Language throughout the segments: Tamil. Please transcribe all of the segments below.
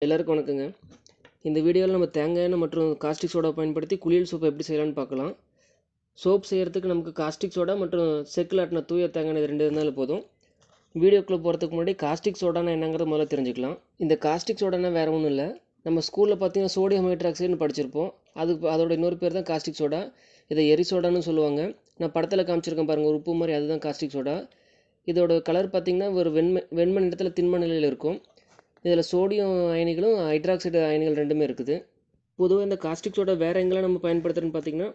எல்லாருக்கும் வணக்கங்க. இந்த வீடியோவில் நம்ம தேங்காய் எண்ணெய் மற்றும் காஸ்டிக் சோடா பயன்படுத்தி குளியல் சோப்பு எப்படி செய்யலாம்னு பார்க்கலாம். சோப் செய்கிறதுக்கு நமக்கு காஸ்டிக் சோடா மற்றும் செக்கில் ஆட்டின தூய தேங்காய் எண்ணெய் 2 இருந்தாலும் போதும். வீடியோக்குள்ளே போகிறதுக்கு முன்னாடி காஸ்டிக் சோடானா என்னங்கிறது முதல்ல தெரிஞ்சுக்கலாம். இந்த காஸ்டிக் சோடானா வேறு ஒன்றும் இல்லை. நம்ம ஸ்கூலில் பார்த்தீங்கன்னா சோடியம் ஹைட்ராக்சைடுன்னு படிச்சிருப்போம். அதோட இன்னொரு பேர் தான் காஸ்டிக் சோடா. இதை எரி சோடான்னு சொல்லுவாங்க. நான் படத்தில் காமிச்சிருக்கேன் பாருங்கள், ஒரு உப்பு மாதிரி, அதுதான் காஸ்டிக் சோடா. இதோட கலர் பார்த்திங்கன்னா ஒரு வெண்மை நிறத்தில் திண்ம நிலையில் இருக்கும். இதில் சோடியம் அயனிகளும் ஹைட்ராக்சைடு அயனிகள் ரெண்டுமே இருக்குது. பொதுவாக இந்த காஸ்டிக் சோடா வேறு எங்கெல்லாம் நம்ம பயன்படுத்துகிறோன்னு பார்த்திங்கன்னா,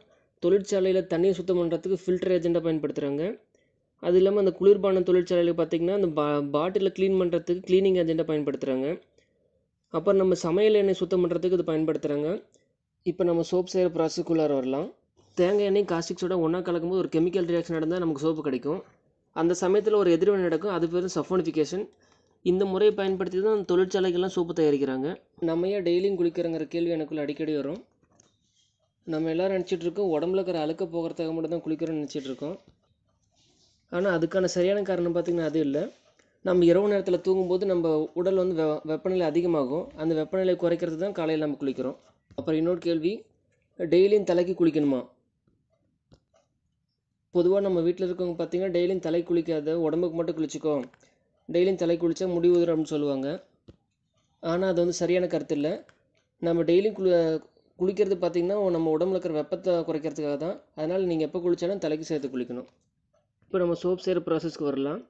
தொழிற்சாலையில் தண்ணியை சுத்தம் பண்ணுறதுக்கு ஃபில்டர் ஏஜெண்ட்டாக பயன்படுத்துகிறாங்க. அது இல்லாமல் அந்த குளிர்பான தொழிற்சாலையில் பார்த்திங்கன்னா அந்த பாட்டிலில் க்ளீன் பண்ணுறதுக்கு க்ளீனிங் ஏஜெண்ட்டாக பயன்படுத்துகிறாங்க. அப்புறம் நம்ம சமையல் எண்ணெய் சுத்தம் பண்ணுறதுக்கு இது பயன்படுத்துகிறாங்க. இப்போ நம்ம சோப் செய்கிற ப்ராசஸ்க்குள்ளார வரலாம். தேங்காய் எண்ணெய் காஸ்டிக் சோடா ஒன்றா கலக்கும்போது ஒரு கெமிக்கல் ரியாக்ஷன் நடந்தால் நமக்கு சோப்பு கிடைக்கும். அந்த சமயத்தில் ஒரு எதிர்வினை நடக்கும், அது பேர் சஃபோனிஃபிகேஷன். இந்த முறையை பயன்படுத்தி தான் தொழிற்சாலைகள்லாம் சோப்பு தயாரிக்கிறாங்க. நம்ம ஏன் டெய்லியும் குளிக்கிறோங்கிற கேள்வி எனக்குள்ள அடிக்கடி வரும். நம்ம எல்லோரும் நினச்சிட்ருக்கோம் உடம்புல இருக்கிற அழுக்க போகிறதுக்காக மட்டும் தான் குளிக்கிறோன்னு நினச்சிட்ருக்கோம். ஆனால் அதுக்கான சரியான காரணம் பார்த்திங்கன்னா அது இல்லை. நம்ம இரவு நேரத்தில் தூங்கும்போது நம்ம உடல் வந்து வெப்பநிலை அதிகமாகும். அந்த வெப்பநிலை குறைக்கிறது தான் காலையில் நம்ம குளிக்கிறோம். அப்புறம் இன்னொரு கேள்வி, டெய்லியும் தலைக்கு குளிக்கணுமா? பொதுவாக நம்ம வீட்டில் இருக்கவங்க பார்த்திங்கன்னா டெய்லியும் தலை குளிக்காத, உடம்புக்கு மட்டும் குளிச்சிக்கோ, டெய்லியும் தலை குளித்தா முடி உதிரும் அப்படின்னு சொல்லுவாங்க. ஆனால் அது வந்து சரியான கருத்து இல்லை. நம்ம டெய்லியும் குளிக்கிறது பார்த்திங்கன்னா நம்ம உடம்புல இருக்கிற வெப்பத்தை குறைக்கிறதுக்காக தான். அதனால் நீங்கள் எப்போ குளித்தாலும் தலைக்கு சேர்த்து குளிக்கணும். இப்போ நம்ம சோப் செய்கிற ப்ராசஸ்க்கு வரலாம்.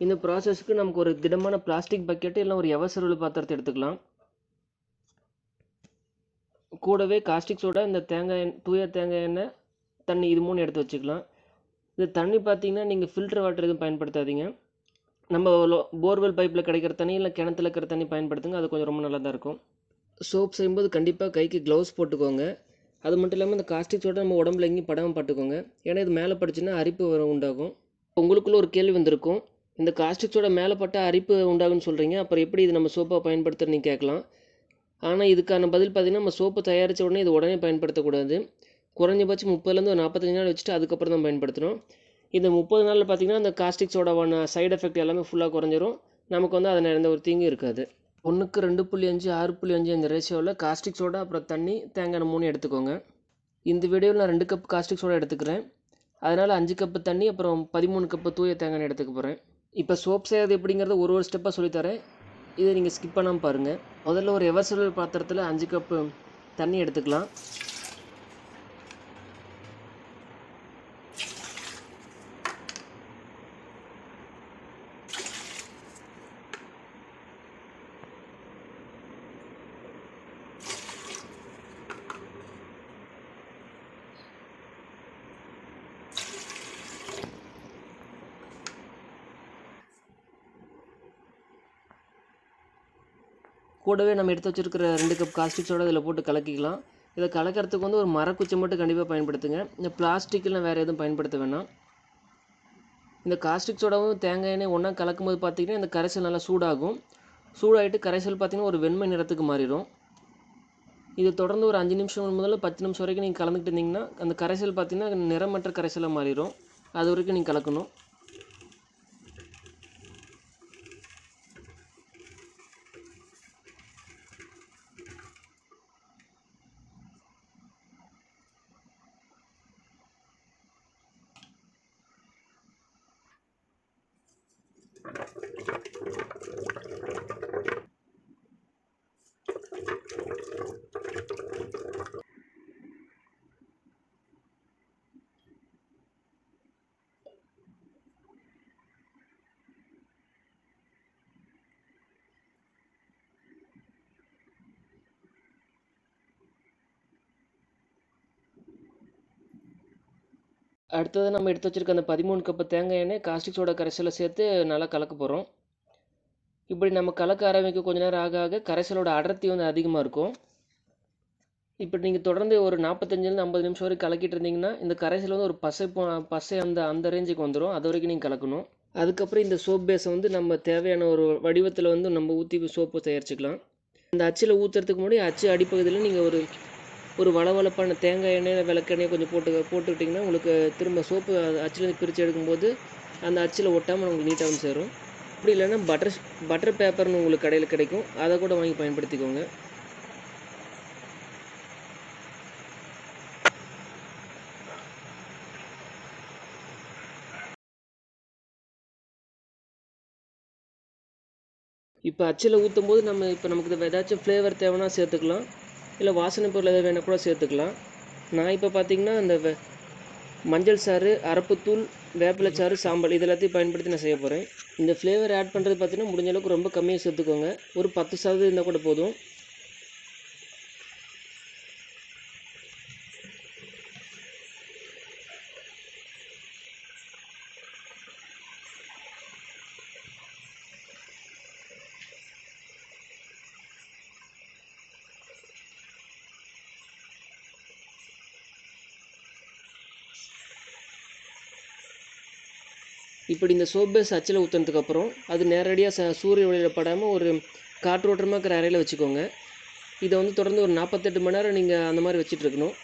இந்த ப்ராசஸ்க்கு நமக்கு ஒரு திடமான பிளாஸ்டிக் பக்கெட்டு இல்லை ஒரு எவசருள் பாத்திரத்தை எடுத்துக்கலாம். கூடவே காஸ்டிக் சோடா, இந்த தூய தேங்காய் எண்ணெய், தண்ணி, இது 3 எடுத்து வச்சுக்கலாம். இந்த தண்ணி பார்த்திங்கன்னா நீங்கள் ஃபில்டர் வாட்டர் எதுவும் பயன்படுத்தாதீங்க. நம்ம போர்வெல் பைப்பில் கிடைக்கிற தண்ணி இல்லை கிணத்துல இருக்கிற தண்ணி பயன்படுத்துங்க. அது கொஞ்சம் ரொம்ப நல்லா தான் இருக்கும். சோப் செய்யும்போது கண்டிப்பாக கைக்கு க்ளவுஸ் போட்டுக்கோங்க. அது மட்டும் இல்லாமல் இந்த காஸ்டிக் சோடா நம்ம உடம்புல எங்கேயும் படாமல் பார்த்துக்கோங்க. ஏன்னா இது மேலே பட்டுச்சுன்னா அரிப்பு உண்டாகும். உங்களுக்குள்ள ஒரு கேள்வி வந்திருக்கும், இந்த காஸ்டிக் சோடா மேலே பட்டால் அரிப்பு உண்டாகுன்னு சொல்கிறீங்க, அப்புறம் எப்படி இது நம்ம சோப்பாக பயன்படுத்துகிறேன்னு நீங்கள் கேட்கலாம். ஆனால் இதுக்கான பதில் பார்த்திங்கன்னா, நம்ம சோப்பு தயாரித்த உடனே இது உடனே பயன்படுத்தக்கூடாது. குறைஞ்சபட்சம் 30லேருந்து 45 நாள் வச்சுட்டு அதுக்கப்புறம் தான் பயன்படுத்தணும். இந்த 30 நாளில் பார்த்திங்கன்னா அந்த காஸ்டிக் சோடாவான சைடு எஃபெக்ட் எல்லாமே ஃபுல்லாக குறைஞ்சிரும். நமக்கு வந்து அதில் எந்த ஒரு தீங்கும் இருக்காது. 1க்கு 2.5 6.5 இந்த ரேஷியோவில் காஸ்டிக் சோடா அப்புறம் தண்ணி தேங்காய் எண்ணெய் 3 எடுத்துக்கோங்க. இந்த வீடியோவில் நான் 2 கப் காஸ்டிக் சோடா எடுத்துக்கிறேன். அதனால் 5 கப்பு தண்ணி அப்புறம் 13 கப்பு தூய தேங்காய் எண்ணெய் எடுத்துக்க போகிறேன். இப்போ சோப் செய்கிறது எப்படிங்கிறத ஒரு ஸ்டெப்பாக சொல்லித்தரேன். இதை நீங்கள் ஸ்கிப் பண்ணாமல் பாருங்கள். முதல்ல ஒரு எவர்சில்வர் பாத்திரத்தில் 5 கப்பு தண்ணி எடுத்துக்கலாம். கூடவே நம்ம எடுத்து வச்சுருக்கிற 2 கப் காஸ்டிக் சோடா இதில் போட்டு கலக்கிக்கலாம். இதை கலக்கிறதுக்கு வந்து ஒரு மரக்குச்சி மட்டும் கண்டிப்பாக பயன்படுத்துங்க. இந்த பிளாஸ்டிக்கெலாம் வேறு எதுவும் பயன்படுத்த வேணாம். இந்த காஸ்டிக் சோடாவும் தேங்காய் எண்ணெய் ஒன்றா கலக்கும்போது பார்த்திங்கன்னா இந்த கரைசல் நல்லா சூடாகும். சூடாகிட்டு கரைசல் பார்த்திங்கன்னா ஒரு வெண்மை நிறத்துக்கு மாறிடும். இது தொடர்ந்து ஒரு 5 நிமிஷம் முதல்ல 10 நிமிஷம் வரைக்கும் நீங்கள் கலந்துக்கிட்டு இருந்தீங்கன்னா அந்த கரைசல் பார்த்திங்கன்னா நிறமற்ற கரைசலாக மாறிடும். அது வரைக்கும் நீங்கள் கலக்கணும். அடுத்தது நம்ம எடுத்து வச்சுருக்க அந்த 13 கப்பு தேங்காய் எண்ணெய் காஸ்டிக் சோடா கரைசலை சேர்த்து நல்லா கலக்க போகிறோம். இப்படி நம்ம கலக்க ஆரம்பிக்க கொஞ்ச நேரம் ஆக ஆக கரைசலோட அடர்த்தி வந்து அதிகமாக இருக்கும். இப்படி நீங்கள் தொடர்ந்து ஒரு 45லேருந்து 50 நிமிஷம் வரைக்கும் கலக்கிட்டு இருந்தீங்கன்னா இந்த கரைசல் வந்து ஒரு பசை அந்த ரேஞ்சுக்கு வந்துடும். அது வரைக்கும் நீங்கள் கலக்கணும். அதுக்கப்புறம் இந்த சோப் பேஸை வந்து நம்ம தேவையான ஒரு வடிவத்தில் வந்து நம்ம ஊற்றி சோப்பு தயாரிச்சுக்கலாம். இந்த அச்சில் ஊற்றுறதுக்கு முன்னாடி அச்சு அடிப்பகுதியில் நீங்கள் ஒரு வளவளப்பான தேங்காய் எண்ணெய் விளக்கெண்ணெய் கொஞ்சம் போட்டுக்கிட்டிங்கன்னா உங்களுக்கு திரும்ப சோப்பு அச்சிலேருந்து பிரித்து எடுக்கும்போது அந்த அச்சில் ஒட்டாமல் உங்களுக்கு நீட்டாக வந்து சேரும். அப்படி இல்லைன்னா பட்டர் பேப்பர்னு உங்களுக்கு கடையில் கிடைக்கும், அதை கூட வாங்கி பயன்படுத்திக்கோங்க. இப்போ அச்சில் ஊற்றும் போது நமக்கு ஏதாச்சும் ஃப்ளேவர் தேவைன்னா சேர்த்துக்கலாம், இல்லை வாசனை பொருள் எதாவது வேணால் கூட சேர்த்துக்கலாம். நான் இப்போ பார்த்தீங்கன்னா இந்த மஞ்சள் சாறு, அரப்புத்தூள், வேப்பிலைச்சாறு, சாம்பல் இது எல்லாத்தையும் பயன்படுத்தி நான் செய்ய போகிறேன். இந்த ஃப்ளேவர் ஆட் பண்ணுறது பார்த்தீங்கன்னா முடிஞ்ச அளவுக்கு ரொம்ப கம்மியாக சேர்த்துக்கோங்க, ஒரு 10% இருந்தால் கூட போதும். இப்படி இந்த சோப் பேஸ் அச்சில் ஊற்றுனதுக்கப்புறம் அது நேரடியாக சூரிய ஒளியில் படாமல் ஒரு காற்றோட்டமாக இருக்கிற அறையில் வச்சுக்கோங்க. இதை வந்து தொடர்ந்து ஒரு 48 மணி நேரம் நீங்கள் அந்த மாதிரி வச்சிட்ருக்கணும்.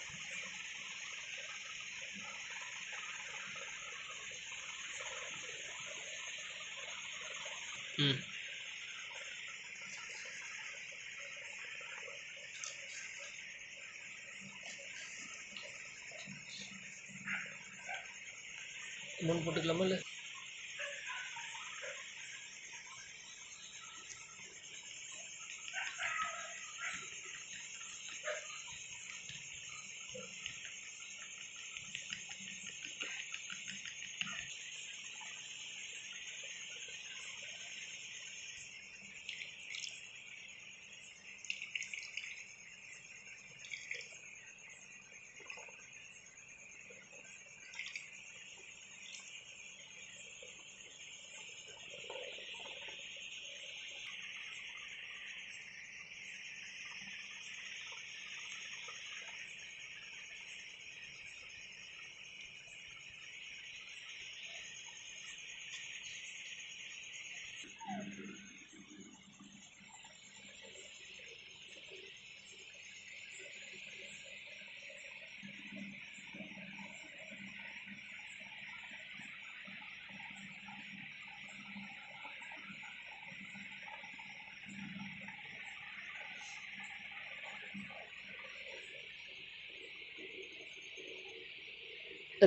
இன்னொன்று போட்டுக்கலாமா இல்லை?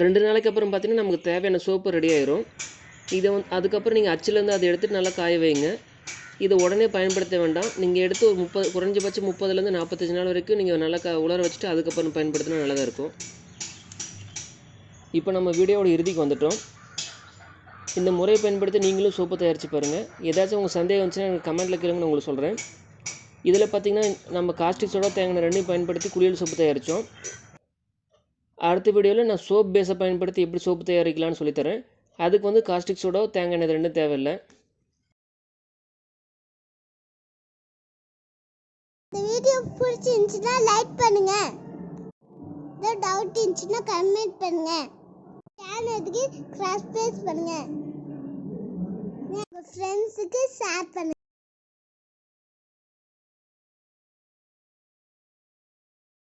ரெண்டு நாளைக்கு அப்புறம் பார்த்தீங்கன்னா நமக்கு தேவையான சோப்பு ரெடி ஆயிரும். இதை அதுக்கப்புறம் நீங்கள் அச்சிலேருந்து அதை எடுத்துகிட்டு நல்லா காய வைங்க. இதை உடனே பயன்படுத்த வேண்டாம். நீங்கள் எடுத்து ஒரு குறைஞ்சபட்சம் 30லேருந்து 45 நாள் வரைக்கும் நீங்கள் நல்லா உலர வச்சுட்டு அதுக்கப்புறம் பயன்படுத்தினா நல்லதாக இருக்கும். இப்போ நம்ம வீடியோவோட இறுதிக்கு வந்துட்டோம். இந்த முறையை பயன்படுத்தி நீங்களும் சோப்பு தயாரித்து பாருங்கள். ஏதாச்சும் உங்கள் சந்தேகம் வந்துச்சுன்னா எனக்கு கமெண்ட்டில் கேளுங்க, நான் உங்களுக்கு சொல்கிறேன். இதில் பார்த்தீங்கன்னா நம்ம காஸ்டிக் சோடா, தேங்காய் ரெண்டையும் பயன்படுத்தி குளியல் சோப்பு தயாரித்தோம். அடுத்த வீடியோவில் நான் சோப் பேஸை பயன்படுத்தி எப்படி சோப்பு தயாரிக்கலாம்னு சொல்லித்தரேன். அதுக்கு வந்து காஸ்டிக் சோடா, தேங்காய் எண்ணெய் ரெண்டும் தேவையில்லை. இந்த வீடியோ பிடிச்சிருந்துச்சுன்னா லைக் பண்ணுங்க, ஏதாவது டவுட் இருந்துச்சுன்னா கமெண்ட் பண்ணுங்க, சேனலுக்கு சப்ஸ்கிரைப் பண்ணுங்க, உங்கள் ஃப்ரெண்ட்ஸுக்கு ஷேர் பண்ணுங்க.